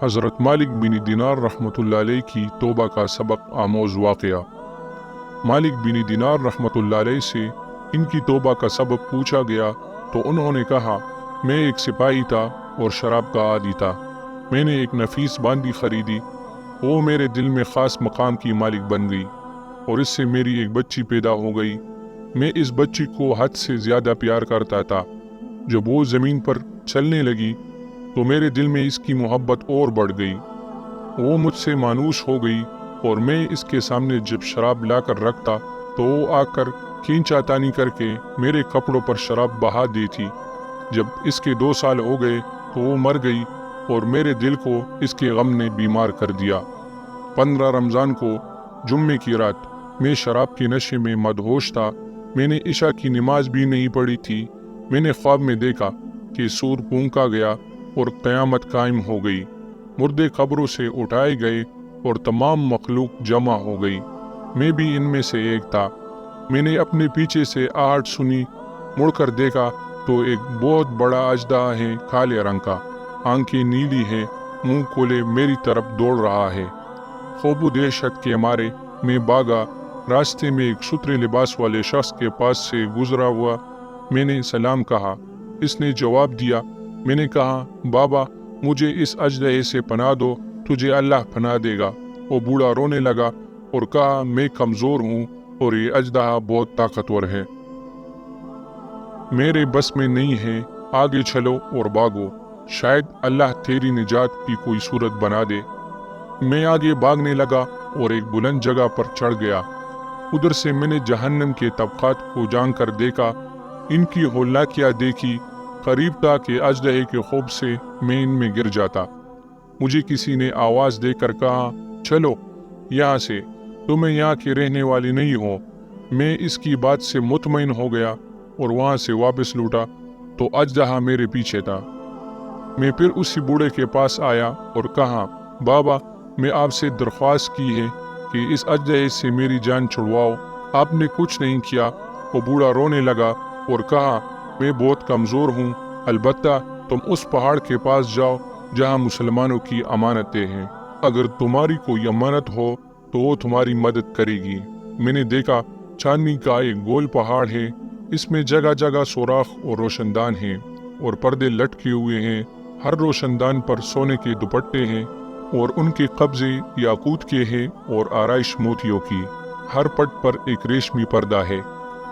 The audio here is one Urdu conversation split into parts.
حضرت مالک بن دینار رحمۃ اللہ علیہ کی توبہ کا سبق آموز واقعہ۔ مالک بن دینار رحمۃ اللہ علیہ سے ان کی توبہ کا سبب پوچھا گیا تو انہوں نے کہا، میں ایک سپاہی تھا اور شراب کا عادی تھا۔ میں نے ایک نفیس باندی خریدی، وہ میرے دل میں خاص مقام کی مالک بن گئی اور اس سے میری ایک بچی پیدا ہو گئی۔ میں اس بچی کو حد سے زیادہ پیار کرتا تھا۔ جب وہ زمین پر چلنے لگی تو میرے دل میں اس کی محبت اور بڑھ گئی۔ وہ مجھ سے مانوس ہو گئی اور میں اس کے سامنے جب شراب لا کر رکھتا تو وہ آ کر کھینچا تانی کر کے میرے کپڑوں پر شراب بہا دیتی۔ جب اس کے 2 سال ہو گئے تو وہ مر گئی اور میرے دل کو اس کے غم نے بیمار کر دیا۔ 15 رمضان کو جمعے کی رات میں شراب کے نشے میں مدہوش تھا۔ میں نے عشاء کی نماز بھی نہیں پڑھی تھی۔ میں نے خواب میں دیکھا کہ سور پھونکا گیا اور قیامت قائم ہو گئی۔ مردے قبروں سے اٹھائے گئے اور تمام مخلوق جمع ہو گئی۔ میں بھی ان میں سے ایک تھا۔ میں نے اپنے پیچھے سے آہٹ سنی، مڑ کر دیکھا تو ایک بہت بڑا اژدہا ہے، کالے رنگ کا، آنکھیں نیلی ہیں، منہ کھولے میری طرف دوڑ رہا ہے۔ خوف و دہشت کے مارے میں بھاگا۔ راستے میں ایک ستھرے لباس والے شخص کے پاس سے گزرا ہوا۔ میں نے سلام کہا، اس نے جواب دیا۔ میں نے کہا، بابا مجھے اس اژدہے سے پناہ دو، تجھے اللہ پناہ دے گا۔ وہ بوڑھا رونے لگا اور کہا، میں کمزور ہوں اور یہ اژدہا بہت طاقتور ہے، میرے بس میں نہیں ہے، آگے چلو اور بھاگو، شاید اللہ تیری نجات کی کوئی صورت بنا دے۔ میں آگے بھاگنے لگا اور ایک بلند جگہ پر چڑھ گیا۔ ادھر سے میں نے جہنم کے طبقات کو جان کر دیکھا، ان کی ہولناکیاں دیکھی۔ قریب تھا کہ اژدہے کے خوف سے میں ان میں گر جاتا۔ مجھے کسی نے آواز دے کر کہا، چلو یہاں سے، تمہیں یہاں کے رہنے والی نہیں ہو۔ میں اس کی بات سے مطمئن ہو گیا اور وہاں سے واپس لوٹا تو اژدہا میرے پیچھے تھا۔ میں پھر اسی بوڑھے کے پاس آیا اور کہا، بابا میں آپ سے درخواست کی ہے کہ اس اژدہے سے میری جان چھڑواؤ، آپ نے کچھ نہیں کیا۔ وہ بوڑھا رونے لگا اور کہا، میں بہت کمزور ہوں، البتہ تم اس پہاڑ کے پاس جاؤ جہاں مسلمانوں کی امانتیں ہیں، اگر تمہاری کوئی امانت ہو تو وہ تمہاری مدد کرے گی۔ میں نے دیکھا چاندنی کا ایک گول پہاڑ ہے، اس میں جگہ جگہ سوراخ اور روشن دان ہیں اور پردے لٹکے ہوئے ہیں۔ ہر روشن دان پر سونے کے دوپٹے ہیں اور ان کے قبضے یاقوت کے ہیں اور آرائش موتیوں کی۔ ہر پٹ پر ایک ریشمی پردہ ہے۔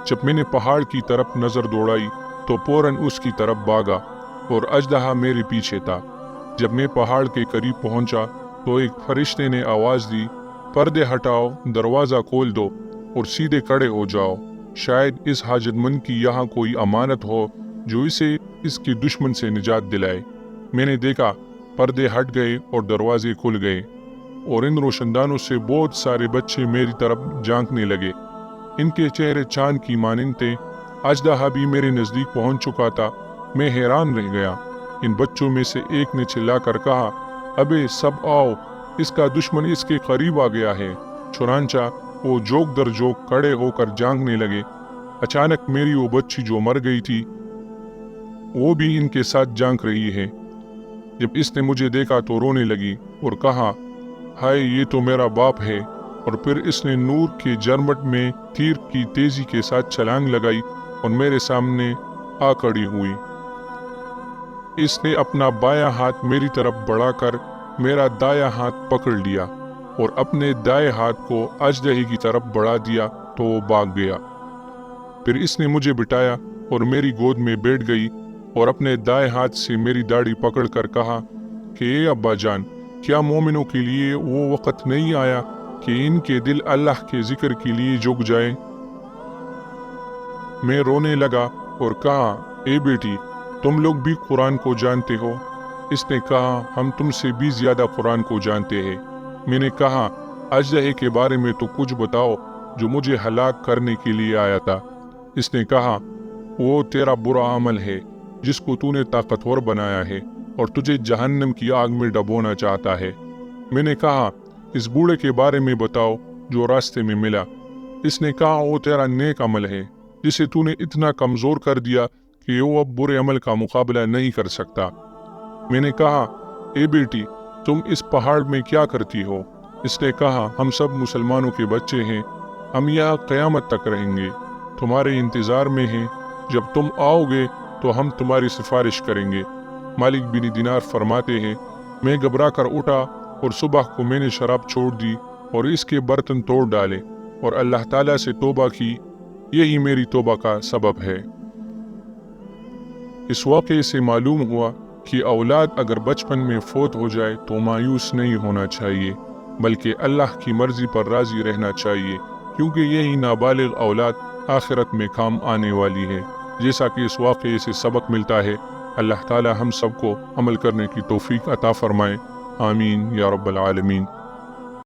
جب میں نے پہاڑ کی طرف نظر دوڑائی تو فوراً اس کی طرف بھاگا اور اژدہا میرے پیچھے تھا۔ جب میں پہاڑ کے قریب پہنچا تو ایک فرشتے نے آواز دی، پردے ہٹاؤ، دروازہ کھول دو اور سیدھے کھڑے ہو جاؤ، شاید اس حاجت مند کی یہاں کوئی امانت ہو جو اسے اس کے دشمن سے نجات دلائے۔ میں نے دیکھا پردے ہٹ گئے اور دروازے کھل گئے اور ان روشندانوں سے بہت سارے بچے میری طرف جھانکنے لگے۔ ان کے چہرے چاند کی مانند تھے۔ اژدہا بھی میرے نزدیک پہنچ چکا تھا۔ میں حیران رہ گیا۔ ان بچوں میں سے ایک نے چلا کر کہا، ابے سب آؤ، اس کا دشمن اس کے قریب آ گیا ہے۔ چنانچہ وہ جوک در جوک کھڑے ہو کر جھانکنے لگے۔ اچانک میری وہ بچی جو مر گئی تھی وہ بھی ان کے ساتھ جھانک رہی ہے۔ جب اس نے مجھے دیکھا تو رونے لگی اور کہا، ہائے یہ تو میرا باپ ہے، اور پھر اس نے نور کے جرمٹ میں تیر کی تیزی کے ساتھ چھلانگ لگائی اور میرے سامنے آ کھڑی ہوئی۔ اس نے اپنا بایاں ہاتھ میری طرف بڑھا کر میرا دایاں ہاتھ پکڑ لیا اور اپنے دائیں ہاتھ کو اژدہے کی طرف بڑھا دیا تو وہ بھاگ گیا۔ پھر اس نے مجھے بٹھایا اور میری گود میں بیٹھ گئی اور اپنے دائیں ہاتھ سے میری داڑھی پکڑ کر کہا کہ اے ابا جان، کیا مومنوں کے لیے وہ وقت نہیں آیا کہ ان کے دل اللہ کے ذکر کے لیے جھک جائیں؟ میں رونے لگا اور کہا، اے بیٹی تم لوگ بھی قرآن کو جانتے ہو؟ اس نے کہا، ہم تم سے بھی زیادہ قرآن کو جانتے ہیں۔ میں نے کہا، اژدہے کے بارے میں تو کچھ بتاؤ جو مجھے ہلاک کرنے کے لیے آیا تھا۔ اس نے کہا، وہ تیرا برا عمل ہے جس کو تو نے طاقتور بنایا ہے اور تجھے جہنم کی آگ میں ڈبونا چاہتا ہے۔ میں نے کہا، اس بوڑھے کے بارے میں بتاؤ جو راستے میں ملا۔ اس نے کہا، وہ تیرا نیک عمل ہے جسے تو نے اتنا کمزور کر دیا کہ وہ اب برے عمل کا مقابلہ نہیں کر سکتا۔ میں نے کہا، اے بیٹی تم اس پہاڑ میں کیا کرتی ہو؟ اس نے کہا ہم سب مسلمانوں کے بچے ہیں، ہم یہاں قیامت تک رہیں گے، تمہارے انتظار میں ہیں، جب تم آؤ گے تو ہم تمہاری سفارش کریں گے۔ مالک بن دینار فرماتے ہیں میں گھبرا کر اٹھا اور صبح کو میں نے شراب چھوڑ دی اور اس کے برتن توڑ ڈالے اور اللہ تعالیٰ سے توبہ کی، یہی میری توبہ کا سبب ہے۔ اس واقعے سے معلوم ہوا کہ اولاد اگر بچپن میں فوت ہو جائے تو مایوس نہیں ہونا چاہیے، بلکہ اللہ کی مرضی پر راضی رہنا چاہیے، کیونکہ یہی نابالغ اولاد آخرت میں کام آنے والی ہے۔ جیسا کہ اس واقعے سے سبق ملتا ہے، اللہ تعالی ہم سب کو عمل کرنے کی توفیق عطا فرمائے، آمین یا رب العالمین۔